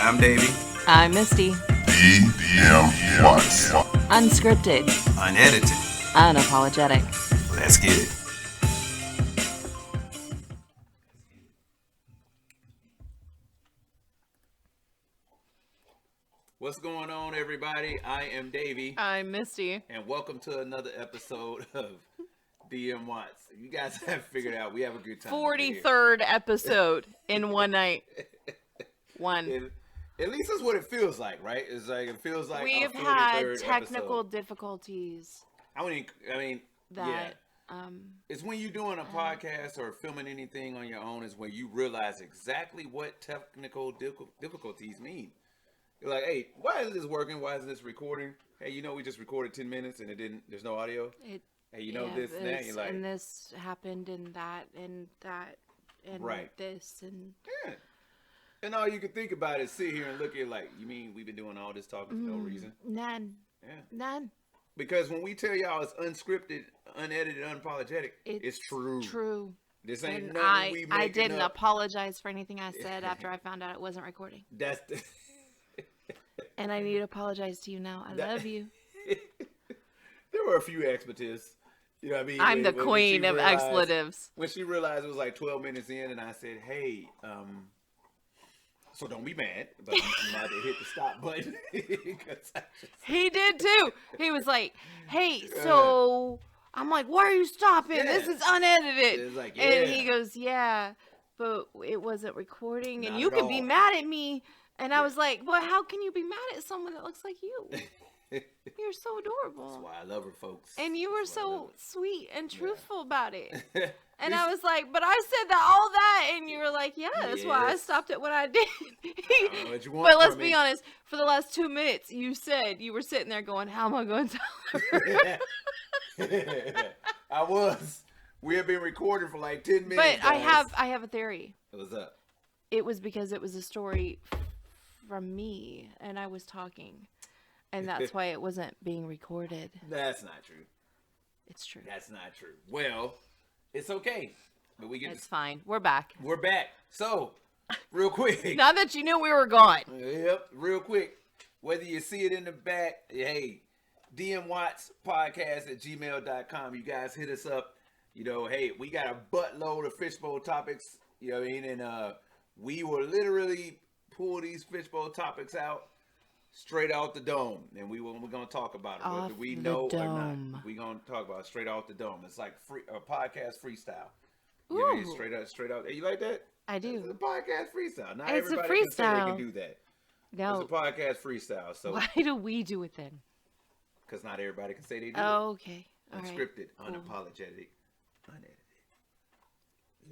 I'm Davey. I'm Misty. DMWATS. Unscripted. Unedited. Unapologetic. Let's get it. What's going on, everybody? I am Davey. I'm Misty. And welcome to another episode of DMWATS. You guys have figured out we have a good time. 43rd episode in one night. One. At least that's what it feels like, right? It's like it feels like we've had technical difficulties. I mean, that it's when you're doing a podcast or filming anything on your own is when you realize exactly what technical difficulties mean. You're like, hey, why isn't this working? Why isn't this recording? Hey, we just recorded 10 minutes and there's no audio. Hey, this and that. You're like, and this happened and that and right. This and yeah. And all you can think about is sit here and look at it like, you mean we've been doing all this talking for no reason? None. Yeah. None. Because when we tell y'all it's unscripted, unedited, unapologetic, it's true. True. This ain't and nothing we making I didn't up. Apologize for anything I said after I found out it wasn't recording. That's the and I need to apologize to you now. I love you. There were a few expletives. You know what I mean? I'm the queen of expletives. When she realized it was like 12 minutes in and I said, hey, so don't be mad, but I'm about to hit the stop button. He did too. He was like, hey, so I'm like, why are you stopping? Yeah. This is unedited. It's like, yeah. And he goes, yeah, but it wasn't recording and you can be mad at me. And I was like, well, how can you be mad at someone that looks like you? You're so adorable. That's why I love her, folks. And you were so sweet and truthful about it. And I was like, but I said all that. And you were like, yeah, that's why I stopped it when I did. I don't know what you want but let's be honest. For the last 2 minutes, you said you were sitting there going, how am I going to tell her? I was. We have been recording for like 10 minutes. But guys. I have a theory. What's up? It was because it was a story from me and I was talking. And that's why it wasn't being recorded. That's not true. It's true. That's not true. Well, it's okay. But it's fine. We're back. We're back. So, real quick. Now that you knew we were gone. Yep. Real quick. Whether you see it in the back, hey, DMWATSpodcast@gmail.com. You guys hit us up. Hey, we got a buttload of fishbowl topics. You know what I mean? And we will literally pull these fishbowl topics out straight out the dome, and we're gonna talk about it, whether we know or not. We're gonna talk about it straight out the dome. It's like a podcast freestyle. You know what I mean? Straight out. Hey, you like that? I do. It's a podcast freestyle. Not it's everybody a freestyle. Can say they can do that. No, it's a podcast freestyle. So why do we do it then? Because not everybody can say they do it. Okay. Unscripted, unapologetic, unedited.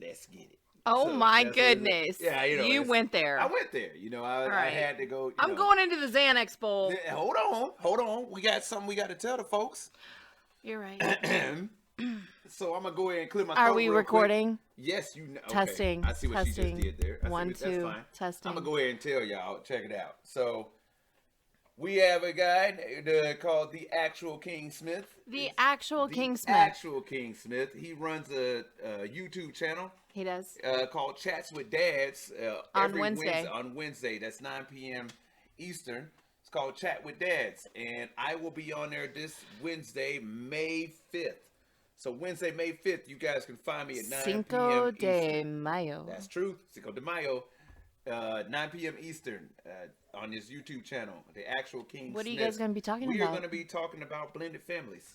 Let's get it. Oh my goodness! Yeah, you went there. I went there. I had to go. I'm going into the Xanax Bowl. Hold on. We got something we got to tell the folks. You're right. So I'm gonna go ahead and clear my throat. Are we recording? Quick. Yes, you know. Okay. Testing. I see what she just did there. 1, 2. That's fine. Testing. I'm gonna go ahead and tell y'all. Check it out. So we have a guy called the Actual King Smith. The Actual King Smith. He runs a YouTube channel. He does. Called Chats with Dads. On Wednesday. On Wednesday. That's 9 p.m. Eastern. It's called Chat with Dads. And I will be on there this Wednesday, May 5th. So Wednesday, May 5th, you guys can find me at 9 p.m. Cinco de Mayo. That's true. Cinco de Mayo. 9 p.m. Eastern on this YouTube channel. The Actual King Smith. What are you guys going to be talking about? We are going to be talking about blended families.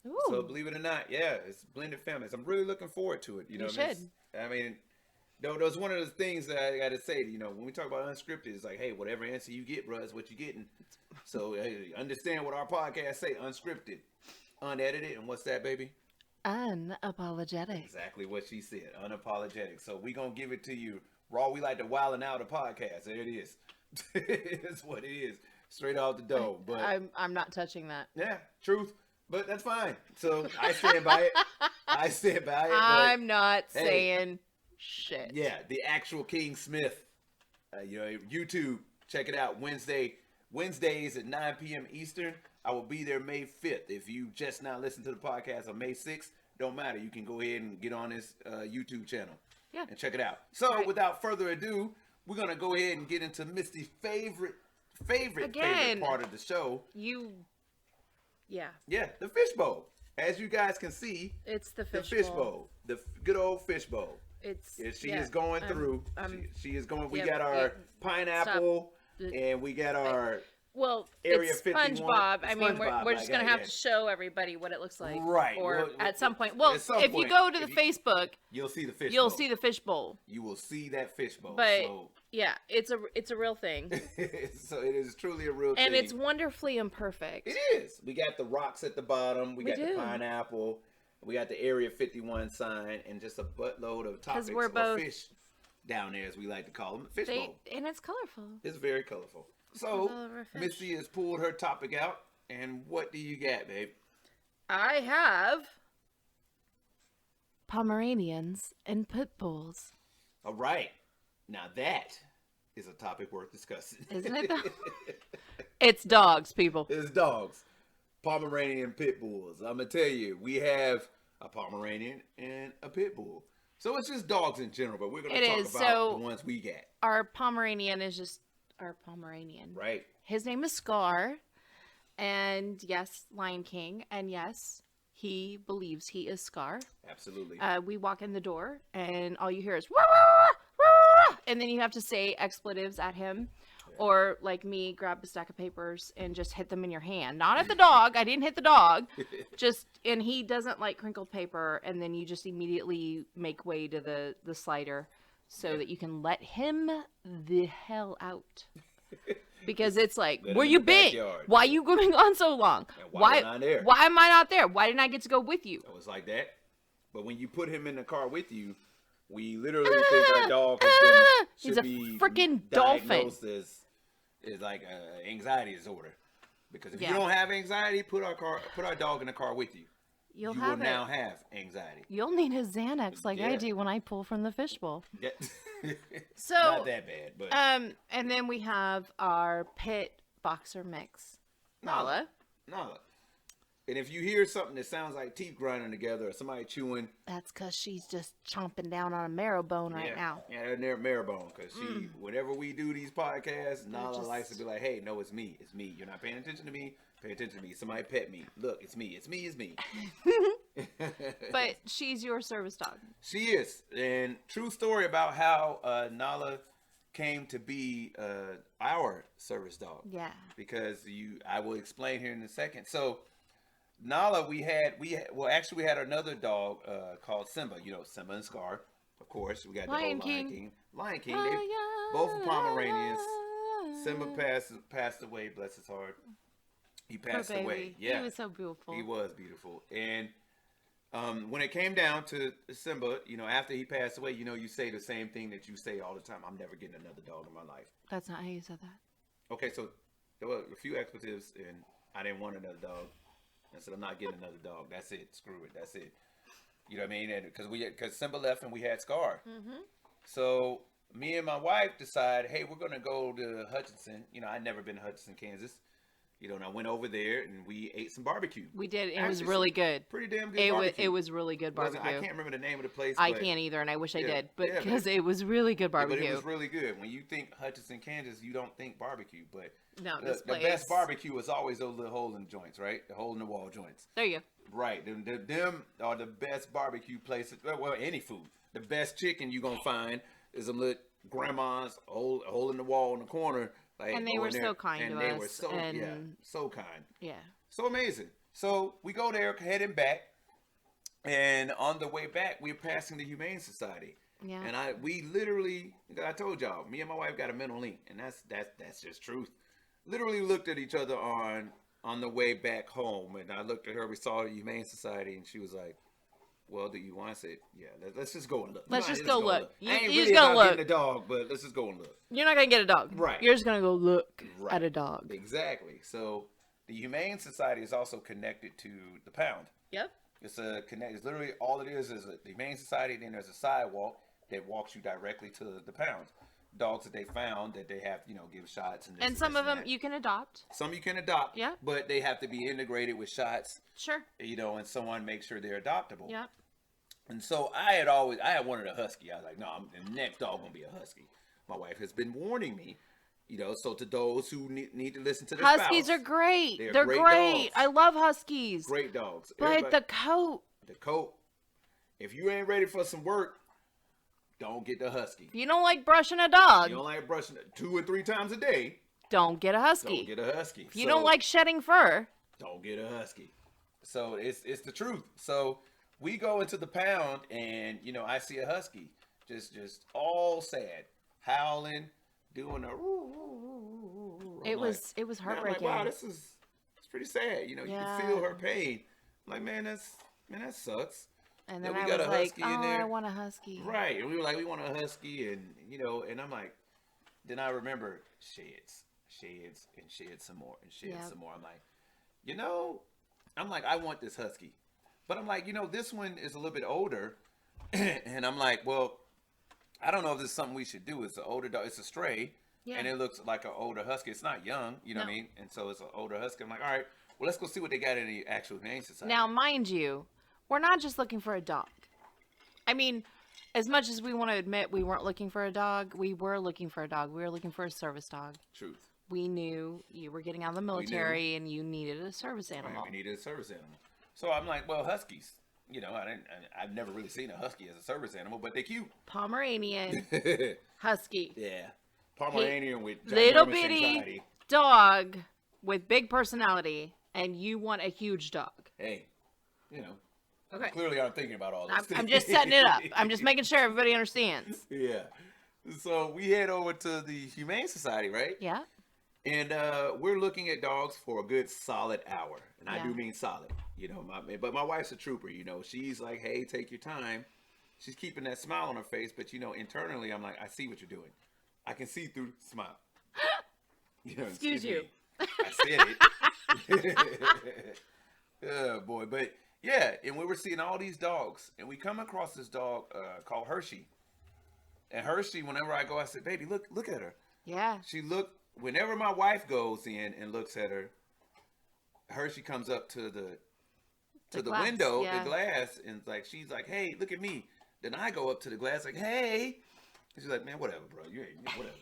Ooh. So believe it or not, it's blended families. I'm really looking forward to it. You should. I mean, that's one of the things that I got to say. When we talk about unscripted, it's like, hey, whatever answer you get, bro, is what you're getting. So understand what our podcast say: unscripted, unedited, and what's that, baby? Unapologetic. Exactly what she said. Unapologetic. So we gonna give it to you raw. We like to wildin' out a podcast. There it is. It's what it is. Straight off the dome. But I'm not touching that. Yeah, truth. But that's fine. So I stand by it. I'm not saying shit. Yeah, the Actual King Smith. YouTube. Check it out. Wednesdays at 9 p.m. Eastern. I will be there May 5th. If you just now listen to the podcast on May 6th, don't matter. You can go ahead and get on this YouTube channel and check it out. So without further ado, we're gonna go ahead and get into Misty's favorite part of the show. Yeah, the fishbowl. As you guys can see, it's the fishbowl, the good old fishbowl. She is going through. She is going. We got our pineapple, and we got our Area it's 51. SpongeBob. I mean, we're just gonna have to show everybody what it looks like, right? Or at some point. Well, if you go to the Facebook, you'll see the fishbowl. You'll see the fishbowl. You will see that fishbowl. But yeah, it's a real thing. So it is truly a real thing, and it's wonderfully imperfect. It is. We got the rocks at the bottom. We got the pineapple. We got the Area 51 sign, and just a buttload of topics or fish down there, as we like to call them. Fishbowl. And it's colorful. It's very colorful. So, Misty has pulled her topic out, and what do you got, babe? I have Pomeranians and Pittbulls. All right. Now that is a topic worth discussing. Isn't it, though? It's dogs, people. It's dogs. Pomeranian Pitbulls. I'm going to tell you, we have a Pomeranian and a Pitbull. So it's just dogs in general, but we're going to talk about the ones we got. Our Pomeranian is just our Pomeranian. Right. His name is Scar. And yes, Lion King. And yes, he believes he is Scar. Absolutely. We walk in the door and all you hear is, wah, wah, wah, and then you have to say expletives at him. Yeah. Or like me, grab a stack of papers and just hit them in your hand. Not at the dog. I didn't hit the dog. And he doesn't like crinkled paper. And then you just immediately make way to the slider so that you can let him the hell out. Because it's like, where you been? Why are you going on so long? Why am I not there? Why didn't I get to go with you? It was like that. But when you put him in the car with you, we literally think our dog should be freaking dolphin. Diagnosed as like an anxiety disorder. Because if you don't have anxiety, put our dog in the car with you. You will now have anxiety. You'll need his Xanax like I do when I pull from the fishbowl. Yeah. So not that bad, but and then we have our pit boxer mix, Nala. And if you hear something that sounds like teeth grinding together or somebody chewing, that's because she's just chomping down on a marrow bone right now. Yeah, they're marrow bone because whenever we do these podcasts, Nala likes to be like, "Hey, no, it's me. It's me. You're not paying attention to me. Pay attention to me. Somebody pet me. Look, it's me. It's me. It's me." But she's your service dog. She is. And true story about how Nala came to be our service dog. Yeah. Because I will explain here in a second. So Nala, we had another dog called Simba. You know, Simba and Scar, of course. We got Lion the King. Lion King. They both Pomeranians. Simba passed away. Bless his heart. He passed away. Yeah, he was so beautiful. He was beautiful. And when it came down to Simba, after he passed away, you say the same thing that you say all the time. I'm never getting another dog in my life. That's not how you said that. Okay, so there were a few expletives, and I didn't want another dog. I said, I'm not getting another dog. That's it. Screw it. That's it. You know what I mean? And because Simba left and we had Scar. Mm-hmm. So me and my wife decided, hey, we're going to go to Hutchinson. I'd never been to Hutchinson, Kansas. And I went over there and we ate some barbecue. We did. It was really good. Pretty damn good barbecue. It was really good barbecue. I can't remember the name of the place. I can't either, and I wish I did. But because it was really good barbecue. But it was really good. When you think Hutchinson, Kansas, you don't think barbecue. But no, the best barbecue is always those little hole in the joints, right? The hole in the wall joints. There you go. Right. Them are the best barbecue places. Well, any food. The best chicken you're going to find is some little grandma's hole in the wall in the corner. And they were so kind to us. And they were so kind. Yeah. So amazing. So we go there, heading back. And on the way back, we're passing the Humane Society. Yeah. And I told y'all, me and my wife got a mental link. And that's just truth. Literally looked at each other on the way back home. And I looked at her, we saw the Humane Society, and she was like, well, do you want? I said, yeah, let's just go and look. Let's just go look. I ain't really about getting a dog, but let's just go and look. You're not going to get a dog. Right. You're just going to go look at a dog. Exactly. So the Humane Society is also connected to the pound. Yep. It's literally all it is the Humane Society, then there's a sidewalk that walks you directly to the pound. Dogs that they found that they have, give shots. And some of them you can adopt. Some you can adopt. Yeah. But they have to be integrated with shots. Sure. And someone makes sure they're adoptable. Yeah. And so I had wanted a husky. I was like, no, the next dog gonna be a husky. My wife has been warning me, so to those who need to listen to this, Huskies are great. They're great. Dogs. I love Huskies. Great dogs. But the coat. The coat. If you ain't ready for some work, don't get the Husky. If you don't like brushing a dog. You don't like brushing 2 or 3 times a day. Don't get a Husky. Don't get a Husky. If you don't like shedding fur. Don't get a Husky. So it's the truth. So we go into the pound and, I see a Husky just all sad, howling, doing a It was heartbreaking. I'm like, wow, it's pretty sad. You can feel her pain. I'm like, man, that sucks. And then I was like, oh, I want a Husky. Right. And we were like, we want a Husky. And, and I'm like, then I remember sheds and sheds some more and sheds some more. I'm like, I want this Husky. But I'm like, this one is a little bit older. And I'm like, well, I don't know if this is something we should do. It's an older dog. It's a stray. Yeah. And it looks like an older Husky. It's not young. You know what I mean? And so it's an older Husky. I'm like, all right, well, let's go see what they got in the actual Humane Society. Now, mind you, we're not just looking for a dog. I mean, as much as we want to admit we weren't looking for a dog, we were looking for a dog. We were looking for a service dog. Truth. We knew you were getting out of the military and you needed a service animal. Right, we needed a service animal. So I'm like, well, Huskies. I've never really seen a Husky as a service animal, but they're cute. Pomeranian. Husky. Yeah. Pomeranian with little bitty anxiety. Dog with big personality, and you want a huge dog. Hey, Okay. Clearly I'm thinking about all this. I'm just setting it up. I'm just making sure everybody understands. Yeah. So we head over to the Humane Society, right? Yeah. And we're looking at dogs for a good solid hour. And I do mean solid, but my wife's a trooper, she's like, hey, take your time. She's keeping that smile on her face. But, internally, I'm like, I see what you're doing. I can see through the smile. Excuse you. I said it. Oh, boy. But, yeah, and we were seeing all these dogs. And we come across this dog called Hershey. And Hershey, whenever I go, I said, baby, look at her. Yeah. Whenever my wife goes in and looks at her, Hershey comes up to the glass, window, the glass, and she's like, hey, look at me. Then I go up to the glass like, hey. And she's like, man, whatever, bro. You ain't whatever.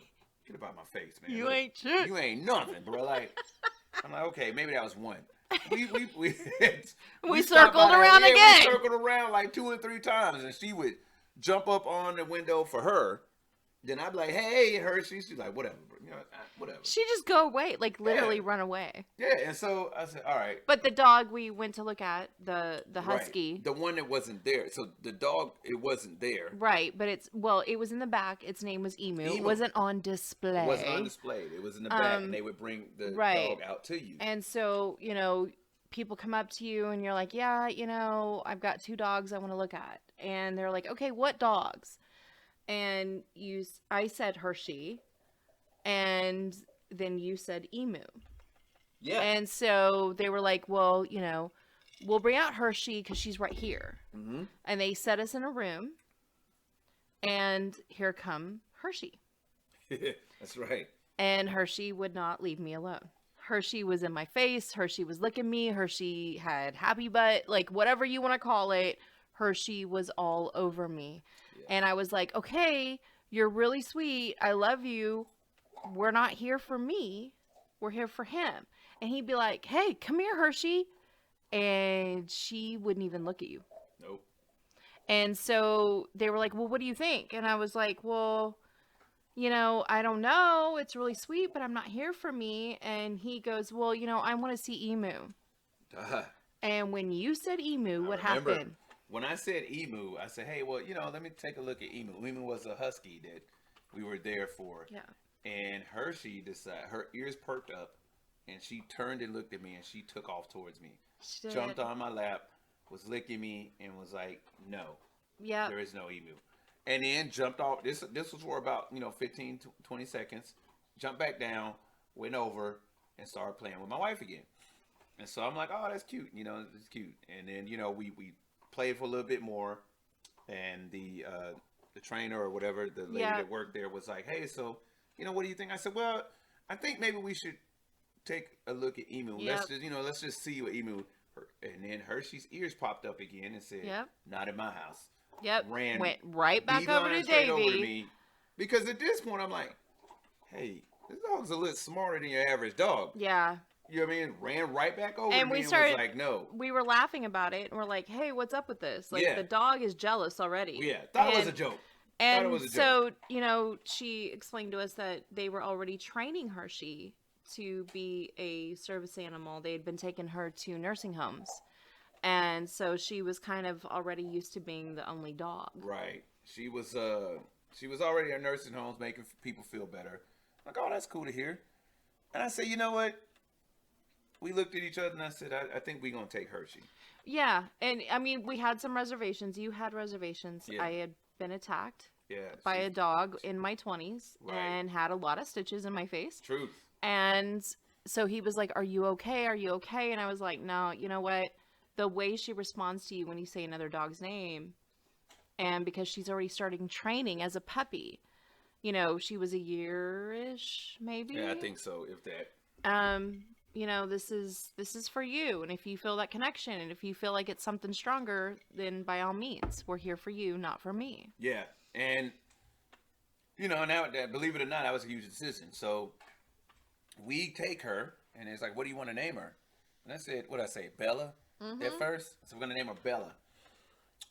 Get up out my face, man. You ain't shit. You ain't nothing, bro. I'm like, okay, maybe that was one. We circled around again. We circled around like 2 or 3 times, and she would jump up on the window for her. Then I'd be like, hey, Hershey. She's like, whatever, bro. Whatever. She just go away, literally run away. Yeah, and so I said, all right. But the dog we went to look at, the Husky. Right. The one that wasn't there. So the dog, it wasn't there. Right, but it was in the back. Its name was Emu. It wasn't on display. It wasn't on display. It was in the back, and they would bring the dog out to you. And so, people come up to you, and you're like, yeah, I've got 2 dogs I want to look at. And they're like, okay, what dogs? And I said Hershey, and then you said Emu. Yeah. And so they were like, well, we'll bring out Hershey because she's right here. Mm-hmm. And they set us in a room, and here come Hershey. That's right. And Hershey would not leave me alone. Hershey was in my face. Hershey was licking me. Hershey had happy butt, whatever you want to call it. Hershey was all over me. Yeah. And I was like, okay, you're really sweet. I love you. We're not here for me. We're here for him. And he'd be like, hey, come here, Hershey. And she wouldn't even look at you. Nope. And so they were like, well, what do you think? And I was like, well, I don't know. It's really sweet, but I'm not here for me. And he goes, well, I want to see Emu. And when you said Emu, what happened? When I said Emu, I said, hey, well, let me take a look at Emu. Emu was a Husky that we were there for. Yeah. And Hershey decided, her ears perked up, and she turned and looked at me, and she took off towards me. Jumped on my lap, was licking me, and was like, no. Yeah. There is no Emu. And then jumped off. This was for about, 15 to 20 seconds. Jumped back down, went over, and started playing with my wife again. And so I'm like, oh, that's cute. It's cute. And then, we played for a little bit more, and the trainer or whatever, the lady that worked there was like, hey, so what do you think? I said, well, I think maybe we should take a look at Emu. Yep. Let's just see what Emu. And then Hershey's ears popped up again and said, not in my house. Yep. Went right back over to Davey. Over to me, Because at this point, I'm like, hey, this dog's a little smarter than your average dog. Yeah. You know what I mean? Ran right back over And to me we and started, was like, no. we were laughing about it, and we're like, hey, what's up with this? Like, Yeah. the dog is jealous already. Yeah, thought it was a joke. And so, you know, she explained to us that they were already training Hershey to be a service animal. They had been taking her to nursing homes. And so she was kind of already used to being the only dog. Right. She was already at nursing homes making people feel better. Like, oh, that's cool to hear. And I said, you know what? We looked at each other and I said, I think we're going to take Hershey. Yeah. And I mean, we had some reservations. You had reservations. Yeah. I had been attacked Yeah, by a dog in my 20s and had a lot of stitches in my face. Truth. And so he was like, are you okay? Are you okay? And I was like, no, you know what? The way she responds to you when you say another dog's name, and because she's already starting training as a puppy, you know, she was a year-ish, maybe. Yeah, I think so, if that. You know, this is for you. And if you feel that connection, and if you feel like it's something stronger, then by all means, we're here for you, not for me. Yeah. And, you know, now, believe it or not, that was a huge decision. So we take her, and it's like, what do you want to name her? And I said, what did I say? Bella at first? So we're going to name her Bella.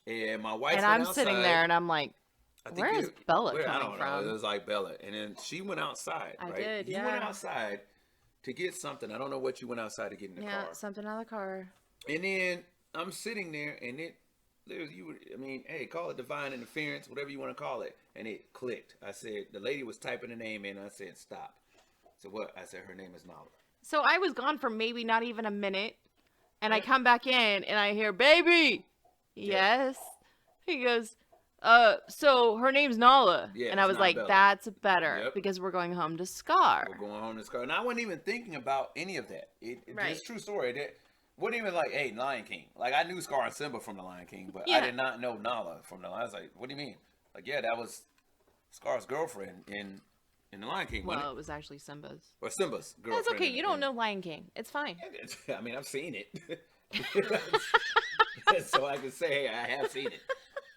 And my wife and I'm sitting there, and I'm like, where is Bella coming from? It was like Bella. And then she went outside, right? I did, You went outside to get something. I don't know what you went outside to get in the car. Yeah, something out of the car. And then I'm sitting there, and hey, call it divine interference, whatever you want to call it. And it clicked. I said, the lady was typing the name in. I said, stop. So what? I said, her name is Nala. So I was gone for maybe not even a minute. And I come back in, and I hear, baby. Yeah. Yes. He goes, so her name's Nala. Yeah, and I was like, Bella. that's better. Yep. Because we're going home to Scar. We're going home to Scar. And I wasn't even thinking about any of that. Right. It's a true story. It wasn't even like, hey, Lion King. Like, I knew Scar and Simba from the Lion King, but Yeah. I did not know Nala from the Lion. I was like, what do you mean? Like, yeah, that was Scar's girlfriend in the Lion King, wasn't Well, it was actually Simba's. Or Simba's girlfriend. That's okay. You don't know Lion King. It's fine. I mean, I've seen it. So I can say, hey, I have seen it.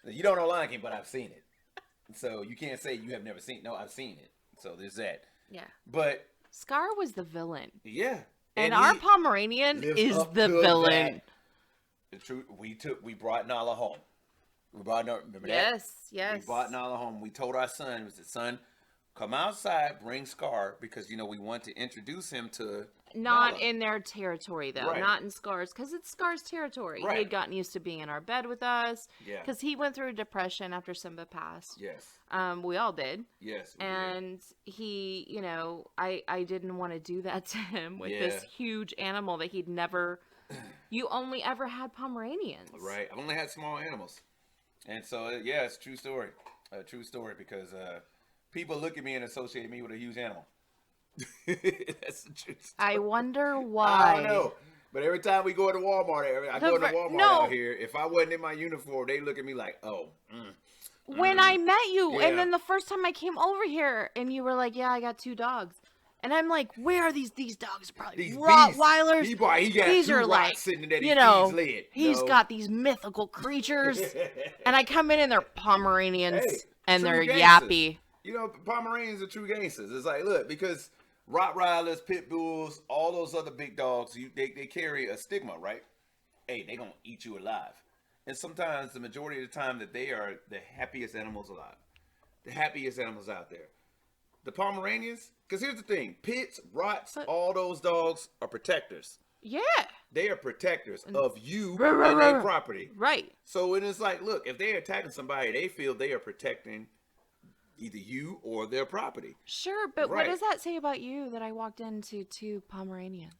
You don't know Lion King, but I've seen it. So you can't say you have never seen it. No, I've seen it. So there's that. Yeah. But Scar was the villain. yeah. And our Pomeranian is the villain. The truth, we brought Nala home. We brought Nala, remember that? Yes. We brought Nala home. We told our son, we said, son, come outside, bring Scar, because, you know, we want to introduce him to Not Nala. in their territory, though. Right. Not in Scar's, because it's Scar's territory. Right. He had gotten used to being in our bed with us. Yeah. Because he went through a depression after Simba passed. Yes. We all did. Yes. we did. And he, you know, I didn't want to do that to him with this huge animal that he'd never... You only ever had Pomeranians. Right. I've only had small animals. And so, yeah, it's a true story. A true story, because people look at me and associate me with a huge animal. That's the truth. I wonder why. I don't know. But every time we go to Walmart, I go to Walmart out here, if I wasn't in my uniform, they look at me like, oh. When I met you, Yeah. and then the first time I came over here, and you were like, yeah, I got 2 dogs. And I'm like, where are these dogs? Are probably These Rottweilers. He got These 2 are rocks like, sitting there that you he know, feeds lead. he's No. got these mythical creatures. And I come in and they're Pomeranians, Hey, and true they're gangsters. yappy. You know, Pomeranians are true gangsters. It's like, look, because Rottweilers, Pitbulls, all those other big dogs, they carry a stigma, right? Hey, they gonna eat you alive. And sometimes, the majority of the time, that they are the happiest animals alive. The happiest animals out there. The Pomeranians, because here's the thing, Pits, Rots, all those dogs are protectors. Yeah. They are protectors of you Rah, and rah, their rah. property. Right. So it is like, look, if they're attacking somebody, they feel they are protecting either you or their property. Sure, but Right. what does that say about you that I walked into 2 Pomeranians?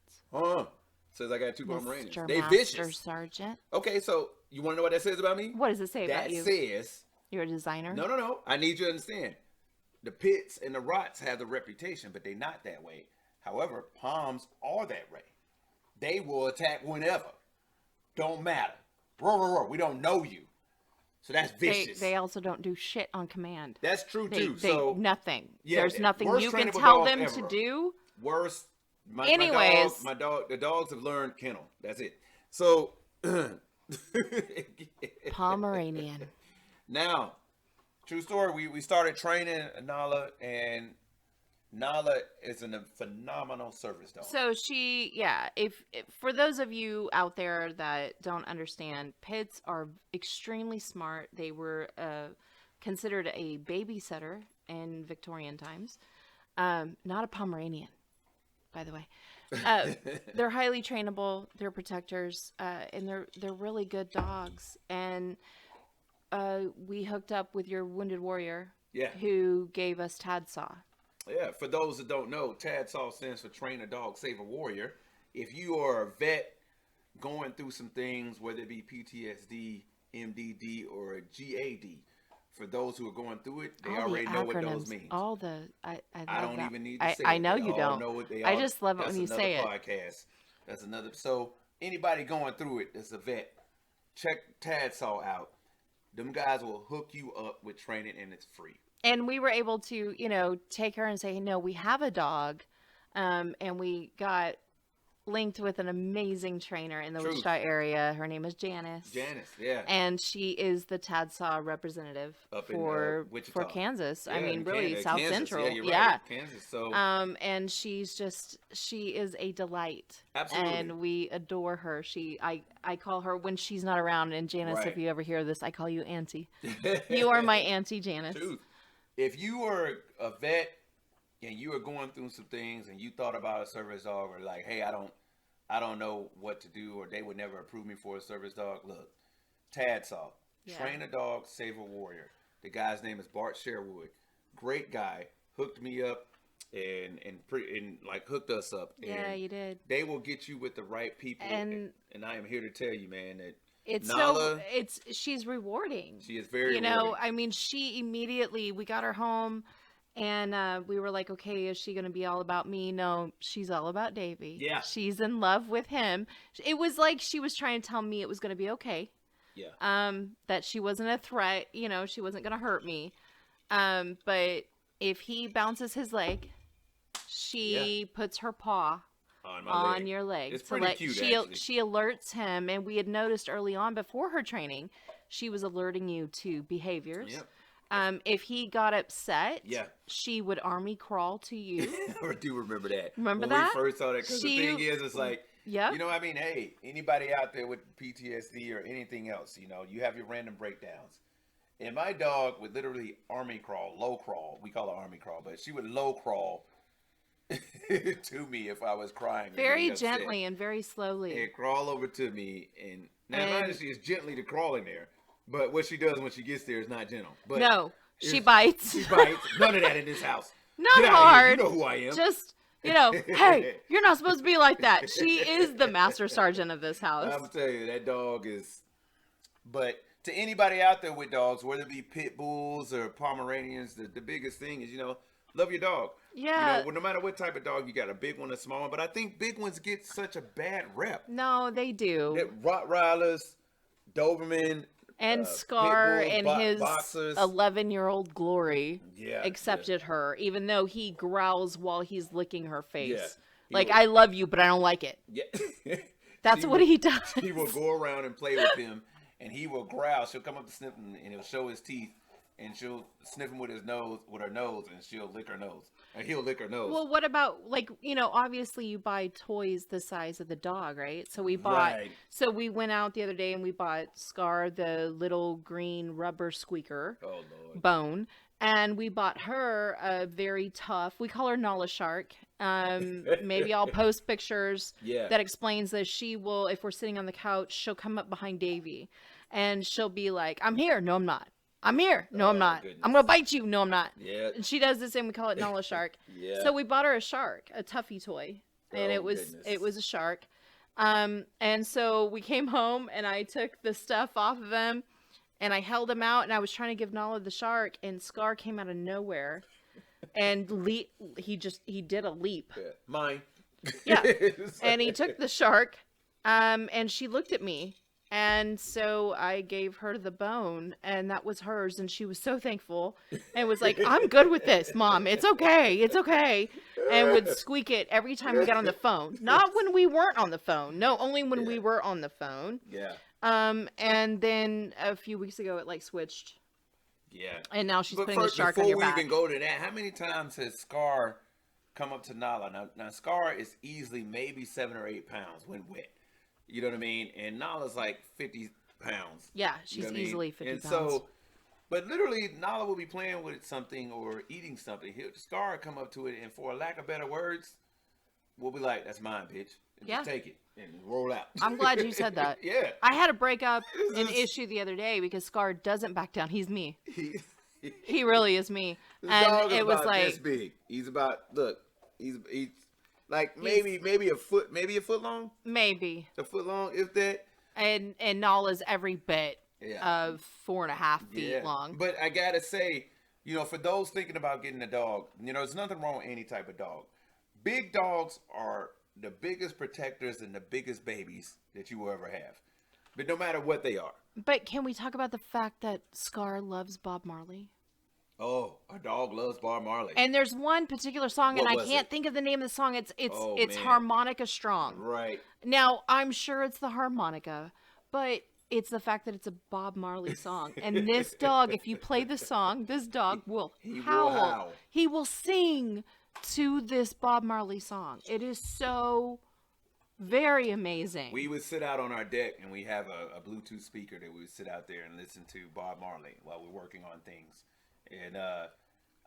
Says I got 2 Pomeranians. Mr. They Master vicious. Sergeant. Okay, so you want to know what that says about me? What does it say about That you? says, You're a designer? no. I need you to understand. The Pits and the Rots have the reputation, but they're not that way. However, Poms are that way. They will attack whenever. Don't matter. Roar, roar, roar. We don't know you. So that's vicious. They also don't do shit on command. That's true They, too. they So nothing. yeah, There's nothing worst you can trainable tell dog them ever. to do. worst. Anyways. The dogs have learned kennel. That's it. So Pomeranian. now, True story. We started training Nala, and Nala is a phenomenal service dog. So if for those of you out there that don't understand, pits are extremely smart. They were considered a babysitter in Victorian times. Not a Pomeranian, by the way. They're highly trainable. They're protectors, and they're really good dogs. And we hooked up with your wounded warrior, who gave us Tadsaw. Yeah, for those that don't know, TADSAW stands for Train a Dog, Save a Warrior. If you are a vet going through some things, whether it be PTSD, MDD, or GAD, for those who are going through it, they already know what those mean. I don't that. even need to say I it. know They you all don't. know it. I just love it when you say it. Podcast. That's another. So anybody going through it that's a vet, check TADSAW out. Them guys will hook you up with training, and it's free. And we were able to, take her and say, no, we have a dog. And we got linked with an amazing trainer in the Wichita area. Her name is Janice. Yeah. And she is the TADSAW representative up for Kansas. I mean, really, Canada, South Kansas. Central. Yeah, you're right. Kansas. So. And she is a delight. Absolutely. And we adore her. I call her when she's not around. And Janice, if you ever hear this, I call you Auntie. You are my Auntie Janice. Truth. If you are a vet and you are going through some things and you thought about a service dog, or like, hey, I don't know what to do, or they would never approve me for a service dog, look, TADSAW, Train a Dog, Save a Warrior. The guy's name is Bart Sherwood. Great guy. Hooked me up and hooked us up. Yeah, and you did. They will get you with the right people. And I am here to tell you, man, that she's rewarding. She is very rewarding. I mean, she immediately, we got her home and we were like, okay, is she going to be all about me? No, she's all about Davey. Yeah. She's in love with him. It was like she was trying to tell me it was going to be okay. Yeah. That she wasn't a threat, she wasn't going to hurt me. But if he bounces his leg, she puts her paw on your leg. It's pretty cute, actually. She alerts him, and we had noticed early on before her training, she was alerting you to behaviors. Yep. If he got upset, she would army crawl to you. I do remember that. Remember when that? we first saw that, because the thing is, it's like, I mean, hey, anybody out there with PTSD or anything else, you have your random breakdowns. And my dog would literally army crawl, low crawl. We call it army crawl, but she would low crawl to me if I was crying. Very gently and very slowly. And crawl over to me. And now she is gently to crawl in there. But what she does when she gets there is not gentle. But no, she bites. She bites. None of that in this house. Not hard. You know who I am. Just, hey, you're not supposed to be like that. She is the master sergeant of this house. I'm telling you, that dog is. But to anybody out there with dogs, whether it be Pittbulls or Pomeranians, the biggest thing is, love your dog. Yeah. No matter what type of dog you got, a big one, a small one. But I think big ones get such a bad rep. No, they do. That Rottweilers, Doberman, and Scar Pitbulls, and his boxers. 11-year-old Glory accepted her, even though he growls while he's licking her face. Yeah. Like, I love you, but I don't like it. Yeah. That's what he does. He will go around and play with him, and he will growl. She'll come up to sniff him, and he'll show his teeth. And she'll sniff him with her nose, and she'll lick her nose. And he'll lick her nose. Well, what about, obviously you buy toys the size of the dog, right? So we bought, so we went out the other day and we bought Scar, the little green rubber squeaker bone. And we bought her a very tough, we call her Nala Shark. Maybe I'll post pictures that explains that she will, if we're sitting on the couch, she'll come up behind Davey. And she'll be like, I'm here. No, I'm not. I'm here. No, I'm not. Goodness. I'm going to bite you. No, I'm not. Yeah. And she does this and we call it Nala Shark. So we bought her a shark, a Tuffy toy. And it was a shark. And so we came home and I took the stuff off of him and I held him out and I was trying to give Nala the shark and Scar came out of nowhere and he did a leap. Yeah. Mine. Yeah. And he took the shark and she looked at me. And so I gave her the bone, and that was hers, and she was so thankful, and was like, I'm good with this, Mom. It's okay. It's okay. And would squeak it every time we got on the phone. Not when we weren't on the phone. No, only when we were on the phone. Yeah. And then a few weeks ago, it, switched. Yeah. And now she's But putting the first, shark on before your we back. even go to that, how many times has Scar come up to Nala? Now Scar is easily maybe 7 or 8 pounds when wet. You know what I mean? And Nala's like 50 pounds. Yeah, You she's know what I mean? easily 50 and pounds. So, but literally, Nala will be playing with something or eating something. Scar will come up to it, and for a lack of better words, we'll be like, "That's mine, bitch." And Yeah. just take it and roll out. I'm glad you said that. Yeah. I had to break up an issue the other day because Scar doesn't back down. He's me. He really is me. This And dog is it was about like this big. He's about he's like maybe a foot long. maybe. A foot long, if that. And Nala's every bit of 4.5 feet long. But I gotta say, for those thinking about getting a dog, there's nothing wrong with any type of dog. Big dogs are the biggest protectors and the biggest babies that you will ever have. But no matter what they are. But can we talk about the fact that Scar loves Bob Marley? Oh, a dog loves Bob Marley. And there's one particular song, and I can't it? think of the name of the song. It's man. Harmonica Strong. Right. Now, I'm sure it's the harmonica, but it's the fact that it's a Bob Marley song. And this dog, if you play the song, this dog will howl. Will howl. He will sing to this Bob Marley song. It is so very amazing. We would sit out on our deck, and we have a Bluetooth speaker that we would sit out there and listen to Bob Marley while we're working on things. And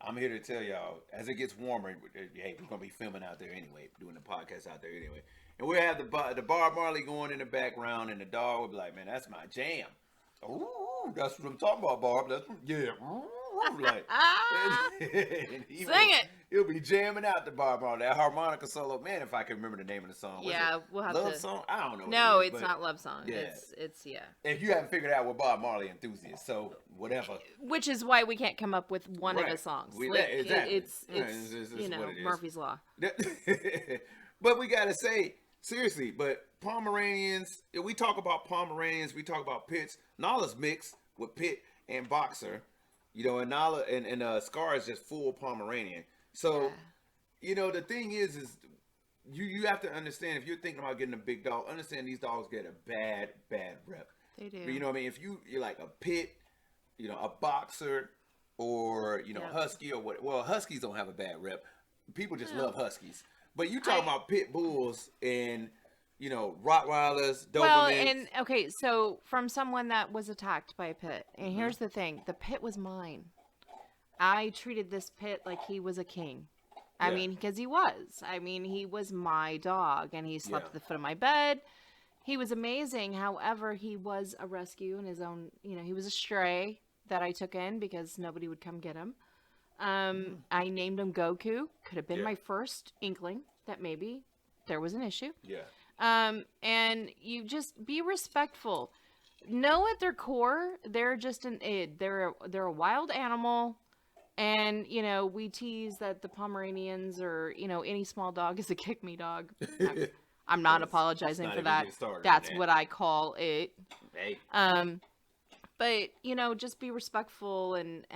I'm here to tell y'all, as it gets warmer, hey, we're going to be filming out there anyway, doing the podcast out there anyway. And we'll have the Bob Marley going in the background, and the dog will be like, man, that's my jam. Ooh, that's what I'm talking about, Bob. That's what, yeah. Ooh, like, Sing it. He'll be jamming out the Bob Marley. That harmonica solo, man, if I can remember the name of the song. Yeah, we'll have Love to. Song? I don't know. No, what it's not Love Song. Yeah. It's If you haven't figured out, we're Bob Marley enthusiasts, so whatever. Which is why we can't come up with one of his songs. Exactly. It's what it is. Murphy's Law. But we gotta say, seriously, but Pomeranians, if we talk about Pomeranians, we talk about Pitts. Nala's mixed with Pitt and Boxer, and Nala and Scar is just full Pomeranian. So, the thing is you have to understand, if you're thinking about getting a big dog, understand these dogs get a bad rep. They do. But you know what I mean? If you're like a Pit, a Boxer, or Husky or what? Well, Huskies don't have a bad rep. People just love Huskies. But you talking about pit bulls and Rottweilers, Dobermans. Well, and okay, so from someone that was attacked by a pit, and here's the thing: the pit was mine. I treated this pit like he was a king. I mean, because he was. I mean, he was my dog, and he slept at the foot of my bed. He was amazing. However, he was a rescue in his own. He was a stray that I took in because nobody would come get him. I named him Goku. Could have been my first inkling that maybe there was an issue. Yeah. And you just be respectful. Know at their core, they're just they're a wild animal. And, we tease that the Pomeranians or, any small dog is a kick me dog. I'm not apologizing for that. That's what I call it. Hey. But, just be respectful and,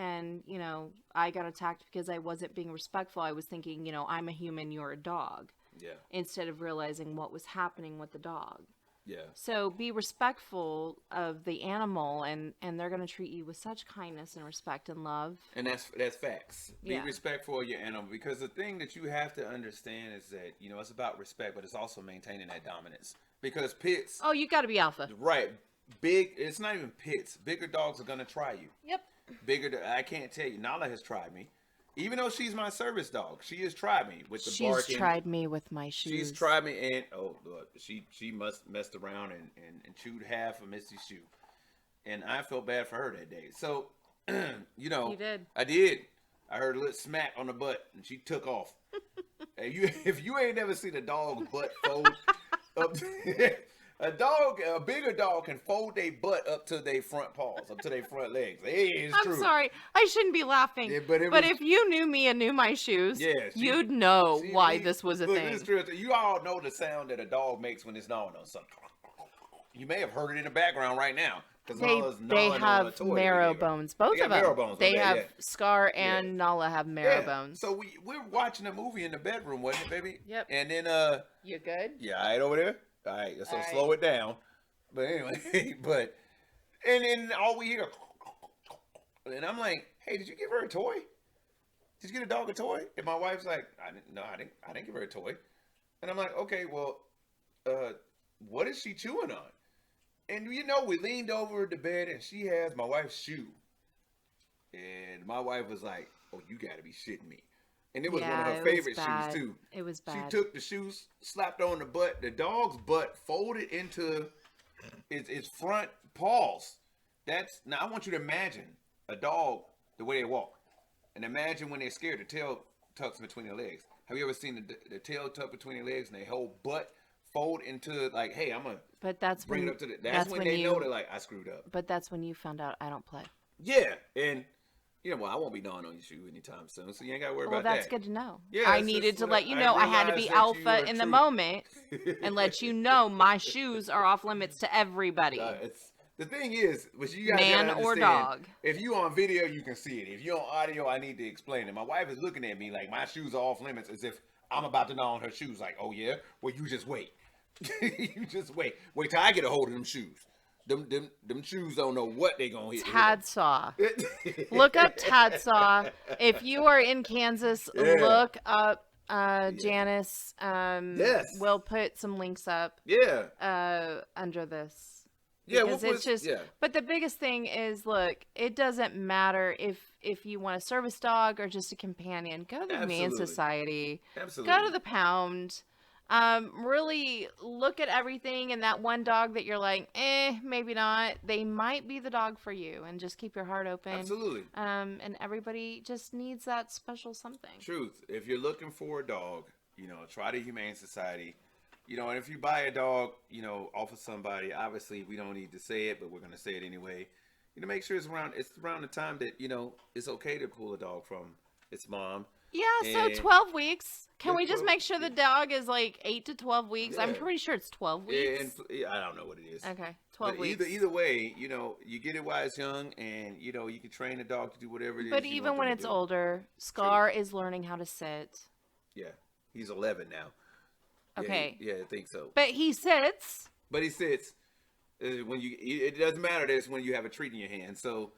I got attacked because I wasn't being respectful. I was thinking, I'm a human, you're a dog. Yeah. Instead of realizing what was happening with the dog. Yeah. So be respectful of the animal and they're going to treat you with such kindness and respect and love. And that's facts. Be respectful of your animal, because the thing that you have to understand is that, it's about respect, but it's also maintaining that dominance. Because pits. Oh, you got to be alpha. Right. It's not even pits. Bigger dogs are going to try you. Yep. I can't tell you. Nala has tried me. Even though she's my service dog, she has tried me with the barking. She's tried me with my shoes. She's tried me, and she messed around and chewed half of Misty's shoe, and I felt bad for her that day. So, you did. I did. I heard a little smack on the butt, and she took off. And if you ain't never seen a dog's butt fold up. A bigger dog can fold their butt up to their front paws, up to their front legs. It's true. I'm sorry. I shouldn't be laughing. Yeah, but if you knew me and knew my shoes, you'd know why this was a thing. It's true. You all know the sound that a dog makes when it's gnawing on something. You may have heard it in the background right now. They have marrow bones. Both of them. They have Scar and Nala have marrow bones. So we're watching a movie in the bedroom, wasn't it, baby? Yep. And then You good? Yeah, all right over there. All right, so slow it down. But anyway, and then all we hear, And I'm like, hey, did you give her a toy? Did you get a dog a toy? And my wife's like, I didn't give her a toy. And I'm like, okay, well, what is she chewing on? And we leaned over the bed and she has my wife's shoe. And my wife was like, oh, you gotta be shitting me. And it was one of her favorite shoes too. It was bad. She took the shoes, slapped on the butt. The dog's butt folded into its front paws. Now I want you to imagine a dog the way they walk. And imagine when they're scared, the tail tucks between their legs. Have you ever seen the tail tuck between their legs and their whole butt fold into like, hey, I'm gonna bring it up to the. That's when they know they're like, I screwed up. But that's when you found out I don't play. Yeah, and well, I won't be gnawing on your shoe anytime soon, so you ain't gotta worry about that. Well, that's good to know. Yeah, I needed to let you know I had to be alpha in the moment and let you know my shoes are off limits to everybody. The thing is, which you guys man gotta or understand, dog. if you on video, you can see it. If you're on audio, I need to explain it. My wife is looking at me like my shoes are off limits, as if I'm about to gnaw on her shoes. Like, oh yeah, well you just wait. You just wait. Wait till I get a hold of them shoes. Them shoes don't know what they gonna hit. Tad Saw. Look up Tad Saw. If you are in Kansas, look up Janice. Yes. We'll put some links up. Yeah. Under this. Yeah, because it's just. Yeah. But the biggest thing is, look, it doesn't matter if you want a service dog or just a companion. Go to the Humane Society. Absolutely. Go to the pound. Really look at everything, and that one dog that you're like, maybe not. They might be the dog for you, and just keep your heart open. Absolutely. And everybody just needs that special something. Truth. If you're looking for a dog, try the Humane Society. And if you buy a dog, off of somebody, obviously we don't need to say it, but we're going to say it anyway. Make sure it's around the time that, it's okay to pull a dog from its mom. Yeah, so 12 weeks. Can we just make sure the dog is like 8 to 12 weeks? Yeah. I'm pretty sure it's 12 weeks. Yeah, I don't know what it is. Okay, 12 weeks. Either way, you get it while it's young, and, you can train a dog to do whatever it is. But even when it's older, Scar is learning how to sit. Yeah, he's 11 now. Okay. Yeah, I think so. But he sits. It doesn't matter. That's when you have a treat in your hand. So,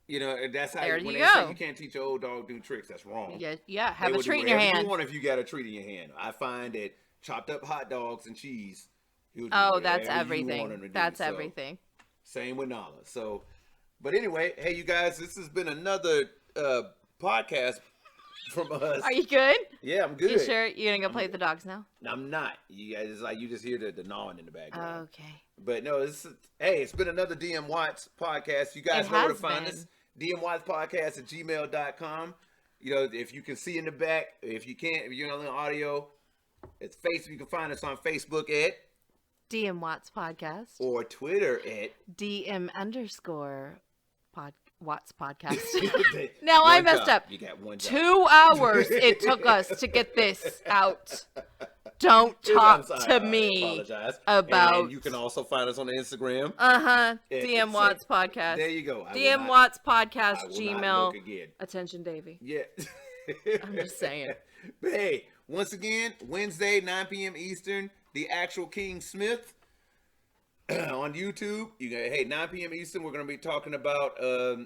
that's how. There when you they go. say you can't teach an old dog to do tricks. That's wrong. Yeah. Have a treat in your hand. You want if you got a treat in your hand. I find that chopped up hot dogs and cheese. That's everything. That's everything. Same with Nala. So, but anyway, hey, you guys, this has been another podcast from us. Are you good? Yeah, I'm good. You sure you're gonna go play with the dogs now? I'm not. You guys, it's like you just hear the gnawing in the background. Okay. But no, it's been another DMWATS podcast. You guys know where to find us. DMWATSpodcast@gmail.com. If you can see in the back, if you can't, if you're on the audio, it's Facebook. You can find us on Facebook at DMWATS Podcast or Twitter at DM_Watts Podcast. Now I messed up. You got one job. 2 hours it took us to get this out. Don't talk to me about. And you can also find us on Instagram. DMWATS Podcast. There you go. DMWATS Podcast. Gmail. Attention, Davey. Yeah. I'm just saying. But hey, once again, Wednesday, 9 p.m. Eastern, the actual King Smith. On YouTube, 9 p.m. Eastern, we're going to be talking about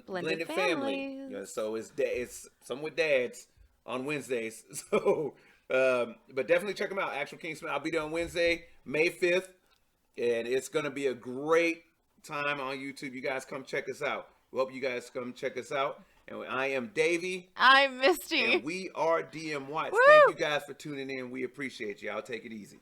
blended family. So it's some with dads on Wednesdays. So, but definitely check them out. Actual King Smith. I'll be there on Wednesday, May 5th, and it's going to be a great time on YouTube. You guys come check us out. We hope you guys come check us out. And I am Davey. I'm Misty. And we are DMWATS. Thank you guys for tuning in. We appreciate you. I'll take it easy.